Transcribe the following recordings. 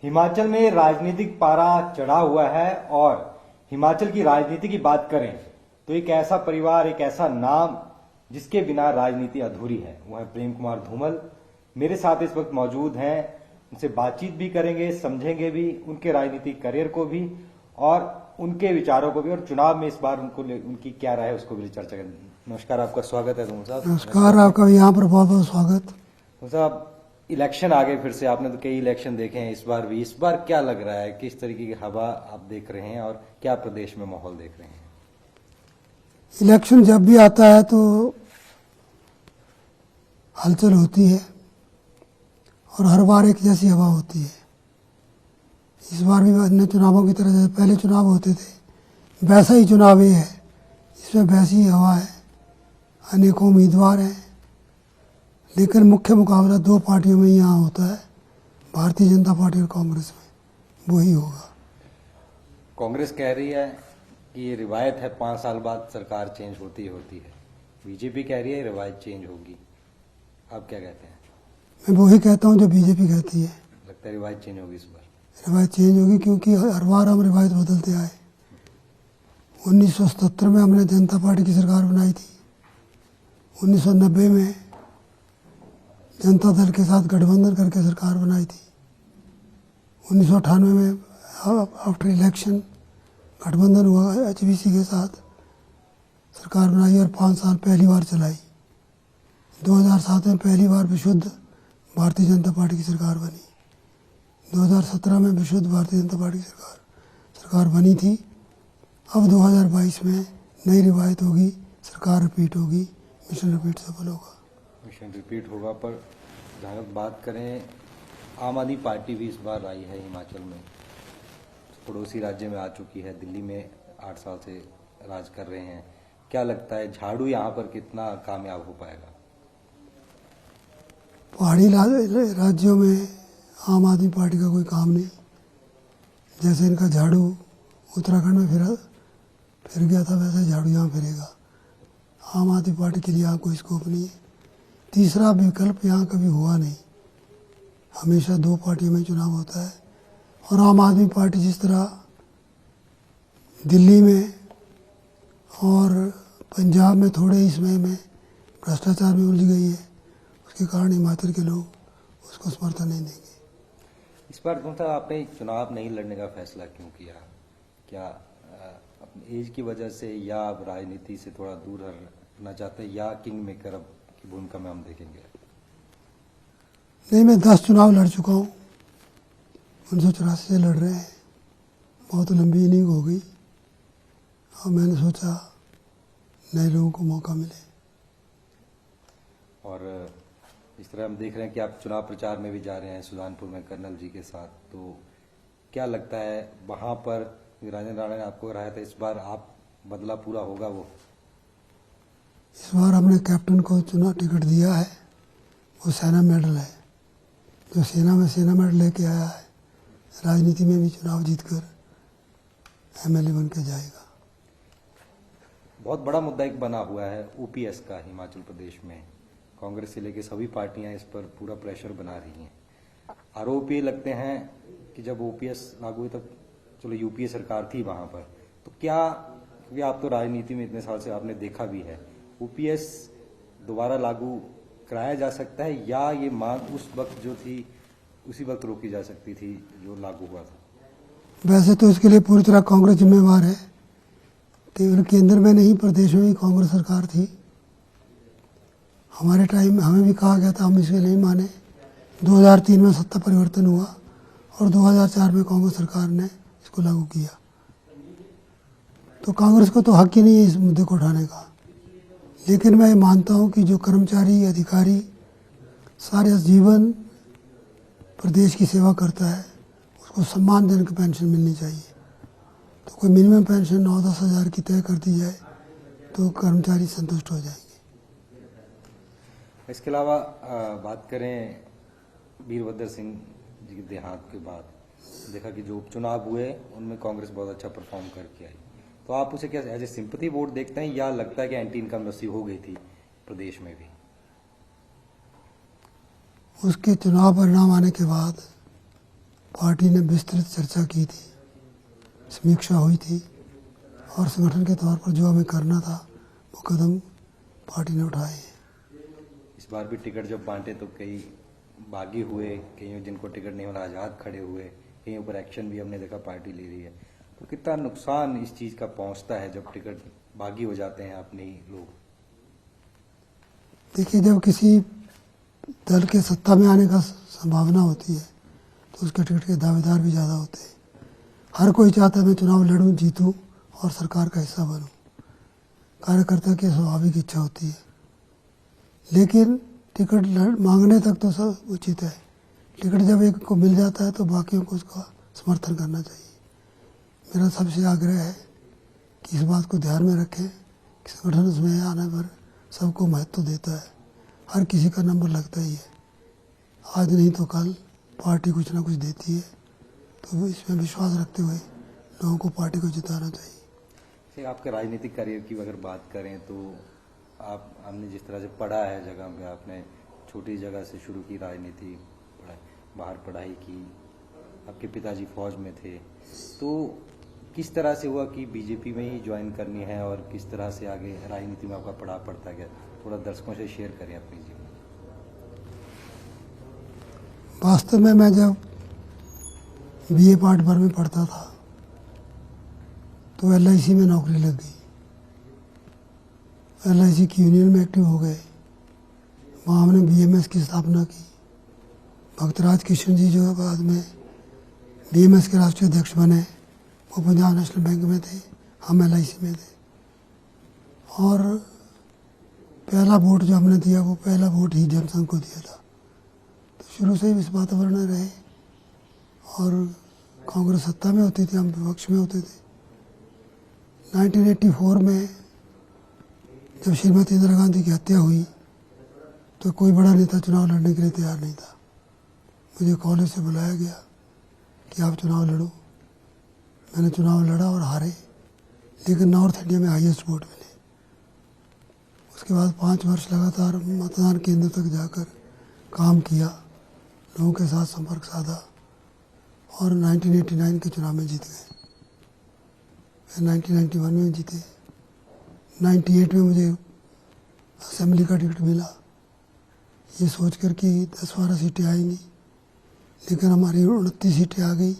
हिमाचल में राजनीतिक पारा चढ़ा हुआ है और हिमाचल की राजनीति की बात करें तो एक ऐसा परिवार, एक ऐसा नाम जिसके बिना राजनीति अधूरी है, वो है प्रेम कुमार धूमल। मेरे साथ इस वक्त मौजूद हैं, उनसे बातचीत भी करेंगे, समझेंगे भी उनके राजनीतिक करियर को भी और उनके विचारों को भी, और चुनाव में इस बार उनकी क्या राय है उसको भी चर्चा करेंगे। नमस्कार, आपका स्वागत है धूमल साहब। नमस्कार, आपका यहाँ पर बहुत बहुत स्वागत। धूमल साहब, इलेक्शन आ गए फिर से, आपने तो कई इलेक्शन देखे हैं, इस बार भी। इस बार क्या लग रहा है, किस तरीके की हवा आप देख रहे हैं और क्या प्रदेश में माहौल देख रहे हैं? इलेक्शन जब भी आता है तो हलचल होती है और हर बार एक जैसी हवा होती है। इस बार भी अन्य चुनावों की तरह जैसे पहले चुनाव होते थे वैसा ही चुनाव ये है, इसमें वैसी ही हवा है, अनेकों उम्मीदवार हैं, लेकिन मुख्य मुकाबला दो पार्टियों में यहाँ होता है, भारतीय जनता पार्टी और कांग्रेस में, वही होगा। कांग्रेस कह रही है कि ये रिवायत है, 5 साल बाद सरकार चेंज होती है। बीजेपी कह रही है रिवायत चेंज होगी। आप क्या कहते हैं? मैं वही कहता हूँ जो बीजेपी कहती है। लगता है रिवायत चेंज होगी इस बार? रिवायत चेंज होगी, क्योंकि हर बार हम रिवायत बदलते आए। 1977 में हमने जनता पार्टी की सरकार बनाई थी, 1990 में जनता दल के साथ गठबंधन करके सरकार बनाई थी, 1998 में आफ्टर इलेक्शन गठबंधन हुआ HBC के साथ सरकार बनाई और 5 साल पहली बार चलाई। 2007 में पहली बार विशुद्ध भारतीय जनता पार्टी की सरकार बनी। 2017 में विशुद्ध भारतीय जनता पार्टी की सरकार बनी थी। अब 2022 में नई रिवायत होगी, सरकार रिपीट होगी, मिशन रिपीट सफल होगा। मिशन रिपीट होगा। पर जहाँ बात करें, आम आदमी पार्टी भी इस बार आई है हिमाचल में, पड़ोसी राज्य में आ चुकी है, दिल्ली में 8 साल से राज कर रहे हैं। क्या लगता है झाड़ू यहाँ पर कितना कामयाब हो पाएगा? पहाड़ी राज्यों में आम आदमी पार्टी का कोई काम नहीं। जैसे इनका झाड़ू उत्तराखंड में फिर गया था, वैसे झाड़ू यहाँ फिरेगा। आम आदमी पार्टी के लिए यहाँ कोई स्कोप नहीं है। तीसरा विकल्प यहाँ कभी हुआ नहीं, हमेशा 2 पार्टियों में चुनाव होता है। और आम आदमी पार्टी जिस तरह दिल्ली में और पंजाब में थोड़े ही समय में भ्रष्टाचार में उलझ गई है, उसके कारण हिमाचल के लोग उसको समर्थन नहीं देंगे। इस बार कौन सा आपने चुनाव नहीं लड़ने का फैसला क्यों किया? क्या अपनी एज की वजह से, या आप राजनीति से थोड़ा दूर रहना चाहते हैं, या किंग मेकर अब की भूमिका में हम देखेंगे? नहीं, मैं 10 चुनाव लड़ चुका हूँ, 1984 से लड़ रहे हैं, बहुत लंबी इनिंग हो गई और मैंने सोचा नए लोगों को मौका मिले। और इस तरह हम देख रहे हैं कि आप चुनाव प्रचार में भी जा रहे हैं सुजानपुर में कर्नल जी के साथ, तो क्या लगता है वहां पर राजेंद्र राणा ने आपको रहा था, इस बार आप बदला पूरा होगा? वो इस बार हमने कैप्टन को चुना, टिकट दिया है, वो सेना मेडल है, जो सेना में सेना मेडल लेके आया है, राजनीति में भी चुनाव जीतकर MLA बन के जाएगा। बहुत बड़ा मुद्दा एक बना हुआ है OPS का हिमाचल प्रदेश में। कांग्रेस से लेकर सभी पार्टियां इस पर पूरा प्रेशर बना रही हैं। आरोप ये लगते हैं कि जब OPS लागू हुई तब चलो UPA सरकार थी वहां पर, तो क्या, क्योंकि आप तो राजनीति में इतने साल से आपने देखा भी है, OPS दोबारा लागू कराया जा सकता है, या ये मांग उस वक्त जो थी उसी वक्त रोकी जा सकती थी जो लागू हुआ था? वैसे तो इसके लिए पूरी तरह कांग्रेस जिम्मेवार है। केवल केंद्र में नहीं, प्रदेश में भी कांग्रेस सरकार थी। हमारे टाइम में हमें भी कहा गया था, हम इसे नहीं माने। 2003 में सत्ता परिवर्तन हुआ और 2004 में कांग्रेस सरकार ने इसको लागू किया। तो कांग्रेस को तो हक ही नहीं है इस मुद्दे को उठाने का। लेकिन मैं मानता हूं कि जो कर्मचारी, अधिकारी सारे जीवन प्रदेश की सेवा करता है, उसको सम्मानजनक पेंशन मिलनी चाहिए। तो कोई मिनिमम पेंशन 9-10 हज़ार की तय कर दी जाए तो कर्मचारी संतुष्ट हो जाएंगे। इसके अलावा बात करें वीरभद्र सिंह जी के देहांत के बाद, देखा कि जो उपचुनाव हुए उनमें कांग्रेस बहुत अच्छा परफॉर्म करके आई, तो आप उसे क्या एज ए सिंपैथी वोट देखते हैं, या लगता है कि एंटी इनकम्बेंसी हो गई थी प्रदेश में भी? उसके चुनाव परिणाम आने के बाद पार्टी ने विस्तृत चर्चा की थी, समीक्षा हुई थी और संगठन के तौर पर जो हमें करना था वो कदम पार्टी ने उठाए हैं। इस बार भी टिकट जब बांटे तो कई बागी हुए, कई जिनको टिकट नहीं मिला आज़ाद खड़े हुए, कहीं ऊपर एक्शन भी हमने देखा पार्टी ले रही है। तो कितना नुकसान इस चीज़ का पहुंचता है जब टिकट बागी हो जाते हैं अपने ही लोग? देखिए, जब किसी दल के सत्ता में आने का संभावना होती है तो उसके टिकट के दावेदार भी ज़्यादा होते हैं। हर कोई चाहता है मैं चुनाव लड़ूं, जीतूं और सरकार का हिस्सा बनूं। कार्यकर्ता की स्वाभाविक इच्छा होती है, लेकिन टिकट मांगने तक तो सब उचित है। टिकट जब एक को मिल जाता है तो बाकियों को उसका समर्थन करना चाहिए। मेरा सबसे आग्रह है कि इस बात को ध्यान में रखें कि संगठन उसमें आने पर सबको महत्व देता है, हर किसी का नंबर लगता ही है। आज नहीं तो कल पार्टी कुछ ना कुछ देती है, तो इसमें विश्वास रखते हुए लोगों को पार्टी को जिताना चाहिए। आपके राजनीतिक करियर की अगर बात करें तो आपने जिस तरह से पढ़ा है जगह पे, आपने छोटी जगह से शुरू की राजनीति, बाहर पढ़ाई की, आपके पिताजी फौज में थे, तो किस तरह से हुआ कि बीजेपी में ही ज्वाइन करनी है और किस तरह से आगे राजनीति में आपका पढ़ा पड़ता गया? थोड़ा दर्शकों से शेयर करें अपनी जीवन। वास्तव में मैं जब बीए पार्ट भर में पढ़ता था तो LIC में नौकरी लग गई। LIC की यूनियन में एक्टिव हो गए। वहाँ हमने BMS की स्थापना की। भक्तराज किशन जी जो बाद में BMS के राष्ट्रीय अध्यक्ष बने, वो पंजाब नेशनल बैंक में थे, हम LIC में थे। और पहला वोट जो हमने दिया वो पहला वोट ही जनसंघ को दिया था। तो शुरू से ही इस वातावरण में रहे और कांग्रेस सत्ता में होती थी, हम विपक्ष में होते थे। 1984 में जब श्रीमती इंदिरा गांधी की हत्या हुई तो कोई बड़ा नेता चुनाव लड़ने के लिए तैयार नहीं था। मुझे कॉलेज से बुलाया गया कि आप चुनाव लड़ो। मैंने चुनाव लड़ा और हारे, लेकिन नॉर्थ इंडिया में हाईएस्ट वोट मिले। उसके बाद 5 वर्ष लगातार मतदान केंद्र तक जाकर काम किया, लोगों के साथ संपर्क साधा और 1989 के चुनाव में जीत गए। फिर 1991 में जीते। 98 में मुझे असेंबली का टिकट मिला, ये सोचकर कि 10-12 सीटें आएंगी, लेकिन हमारी 29 सीटें आ गई।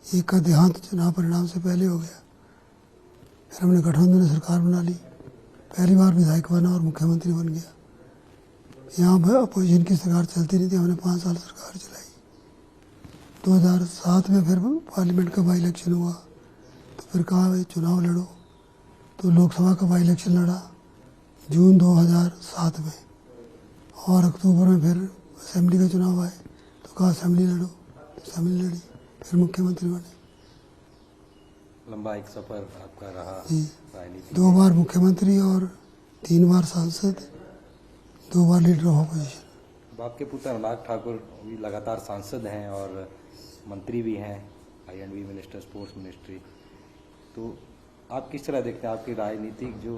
एक का देहांत चुनाव परिणाम से पहले हो गया। फिर हमने गठबंधन में सरकार बना ली, पहली बार विधायक बना और मुख्यमंत्री बन गया। यहाँ पर अपोजिशन की सरकार चलती नहीं थी, हमने 5 साल सरकार चलाई। 2007 में फिर पार्लियामेंट का बाई इलेक्शन हुआ तो फिर कहा भाई चुनाव लड़ो, तो लोकसभा का बाई इलेक्शन लड़ा जून 2007 में, और अक्टूबर में फिर असेंबली का चुनाव आए तो कहा असेंबली लड़ो, तो असेंबली लड़ी, फिर मुख्यमंत्री बने। लंबा एक सफर आपका रहा जी, राजनीति। 2 बार मुख्यमंत्री और 3 बार सांसद, 2 बार लीडर ऑफ अपोजिशन। आपके पुत्र अनुराग ठाकुर भी लगातार सांसद हैं और मंत्री भी हैं, I&B मिनिस्टर, स्पोर्ट्स मिनिस्ट्री। तो आप किस तरह देखते हैं आपकी राजनीतिक जो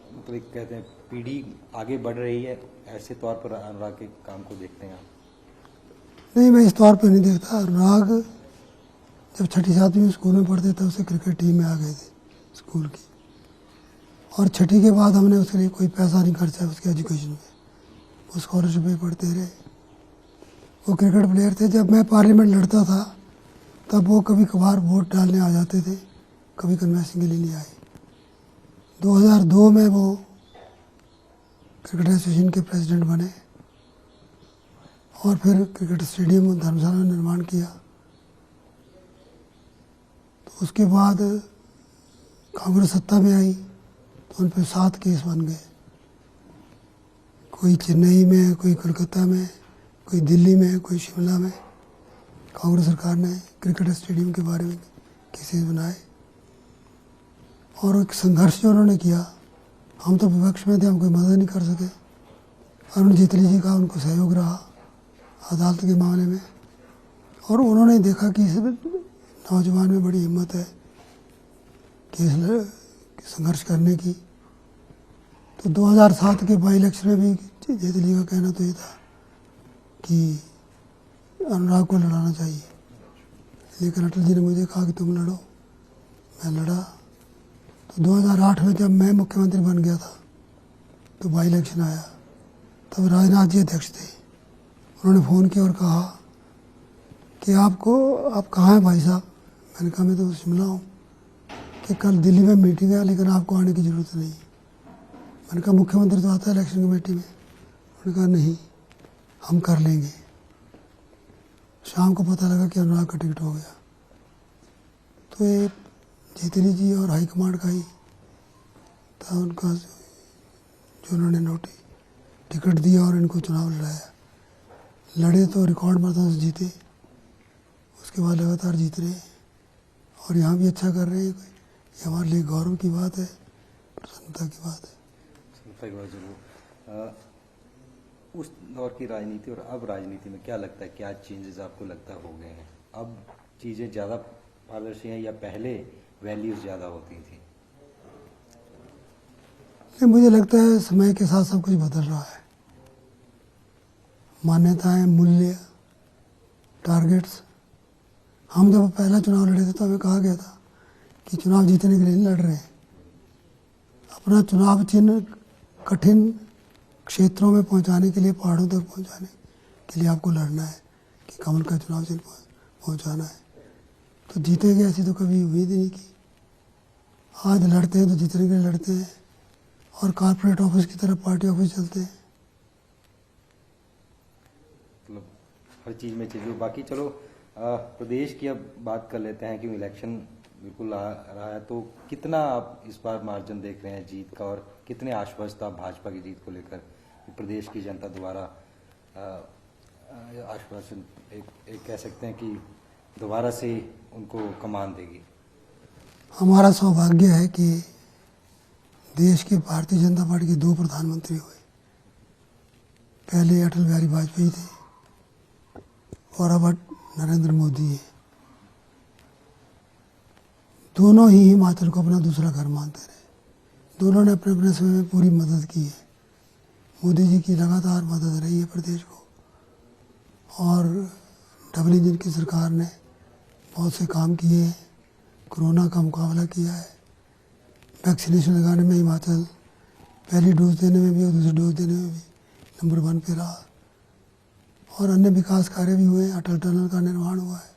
मतलब कहते हैं पीढ़ी आगे बढ़ रही है, ऐसे तौर पर अनुराग के काम को देखते हैं आप? नहीं, मैं इस तौर पर नहीं देखता। अनुराग जब 6ठी-7वीं में स्कूल में पढ़ते थे उसे क्रिकेट टीम में आ गए थे स्कूल की, और 6ठी के बाद हमने उसके लिए कोई पैसा नहीं खर्चा उसके एजुकेशन में, वो स्कॉलरशिप पे पढ़ते रहे। वो क्रिकेट प्लेयर थे। जब मैं पार्लियामेंट लड़ता था तब वो कभी कभार वोट डालने आ जाते थे, कभी कन्वेंशन के लिए नहीं आए। 2002 में वो क्रिकेट एसोसिएशन के प्रेसिडेंट बने और फिर क्रिकेट स्टेडियम और धर्मशाला में निर्माण किया। तो उसके बाद कांग्रेस सत्ता में आई तो उन पर 7 केस बन गए, कोई चेन्नई में, कोई कलकत्ता में, कोई दिल्ली में, कोई शिमला में। कांग्रेस सरकार ने क्रिकेट स्टेडियम के बारे में केसेस बनाए और एक संघर्ष जो उन्होंने किया, हम तो विपक्ष में थे, हम कोई मदद नहीं कर सके। अरुण जेटली जी का उनको सहयोग रहा अदालत के मामले में, और उन्होंने देखा कि इस नौजवान में बड़ी हिम्मत है केस संघर्ष करने की। तो 2007 के बाई इलेक्शन में भी जेटली का कहना तो ये था कि अनुराग को लड़ाना चाहिए, लेकिन अटल जी ने मुझे कहा कि तुम लड़ो। मैं लड़ा। तो 2008 में जब मैं मुख्यमंत्री बन गया था तो बाई इलेक्शन आया, तब राजनाथ जी अध्यक्ष थे। उन्होंने फ़ोन किया और कहा कि आप कहाँ हैं भाई साहब? मैंने कहा मैं तो शिमला हूँ। कि कल दिल्ली में मीटिंग है लेकिन आपको आने की ज़रूरत नहीं। मैंने कहा मुख्यमंत्री तो आता है इलेक्शन कमेटी में। उन्होंने कहा नहीं, हम कर लेंगे। शाम को पता लगा कि अनुराग का टिकट हो गया। तो ये जेतली जी और हाईकमांड का ही था उनका, जो उन्होंने टिकट दिया और इनको चुनाव लड़ाया। लड़े तो रिकॉर्ड मतों से जीते, उसके बाद लगातार जीत रहे हैं और यहाँ भी अच्छा कर रहे हैं। ये हमारे लिए गौरव की बात है, प्रसन्नता की बात है। संता की बात जरूर। उस दौर की राजनीति और अब राजनीति में क्या लगता है, क्या चेंजेस आपको लगता हो गए हैं? अब चीज़ें ज़्यादा पारदर्शी हैं या पहले वैल्यूज़ ज़्यादा होती थी? नहीं, मुझे लगता है समय के साथ सब कुछ बदल रहा है। मान्यताएं, मूल्य, टारगेट्स। हम जब पहला चुनाव लड़े थे तो हमें कहा गया था कि चुनाव जीतने के लिए नहीं लड़ रहे हैं, अपना चुनाव चिन्ह कठिन क्षेत्रों में पहुंचाने के लिए, पहाड़ों तक पहुंचाने के लिए आपको लड़ना है, कि कमल का चुनाव चिन्ह पहुंचाना है। तो जीतेंगे ऐसी तो कभी उम्मीद ही नहीं की। आज लड़ते हैं तो जीतने के लिए लड़ते हैं और कॉर्पोरेट ऑफिस की तरफ पार्टी ऑफिस चलते हैं। मतलब हर चीज़ में चीज़। बाकी चलो प्रदेश की अब बात कर लेते हैं कि इलेक्शन बिल्कुल आ रहा है, तो कितना आप इस बार मार्जिन देख रहे हैं जीत का और कितने आश्वस्त आप भाजपा की जीत को लेकर? प्रदेश की जनता द्वारा आश्वासन एक कह सकते हैं कि दोबारा से उनको कमान देगी। हमारा सौभाग्य है कि देश की भारतीय जनता पार्टी के 2 प्रधानमंत्री हुए। पहले अटल बिहारी वाजपेयी थे और अब नरेंद्र मोदी है। दोनों ही हिमाचल को अपना दूसरा घर मानते रहे। दोनों ने अपने अपने समय में पूरी मदद की है। मोदी जी की लगातार मदद रही है प्रदेश को, और डबल इंजन की सरकार ने बहुत से काम किए हैं। कोरोना का मुकाबला किया है। वैक्सीनेशन लगाने में हिमाचल पहली डोज देने में भी और दूसरी डोज देने में भी नंबर 1 पे रहा। और अन्य विकास कार्य भी हुए। अटल टनल का निर्माण हुआ है,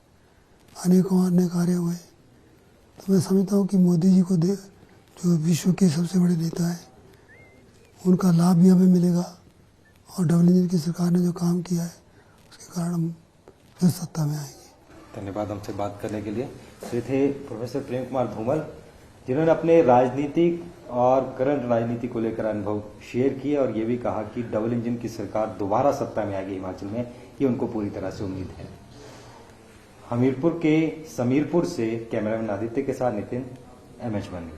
अनेकों अन्य कार्य हुए। तो मैं समझता हूँ कि मोदी जी को जो विश्व के सबसे बड़े नेता हैं, उनका लाभ भी हमें मिलेगा। और डबल इंजन की सरकार ने जो काम किया है उसके कारण हम फिर सत्ता में आएंगे। धन्यवाद हमसे बात करने के लिए। तो ये थे प्रोफेसर प्रेम कुमार धूमल, जिन्होंने अपने राजनीतिक और करंट राजनीति को लेकर अनुभव शेयर किए और ये भी कहा कि डबल इंजन की सरकार दोबारा सत्ता में आएगी हिमाचल में, ये उनको पूरी तरह से उम्मीद है। हमीरपुर के समीरपुर से कैमरामैन आदित्य के साथ नितिन, MH1।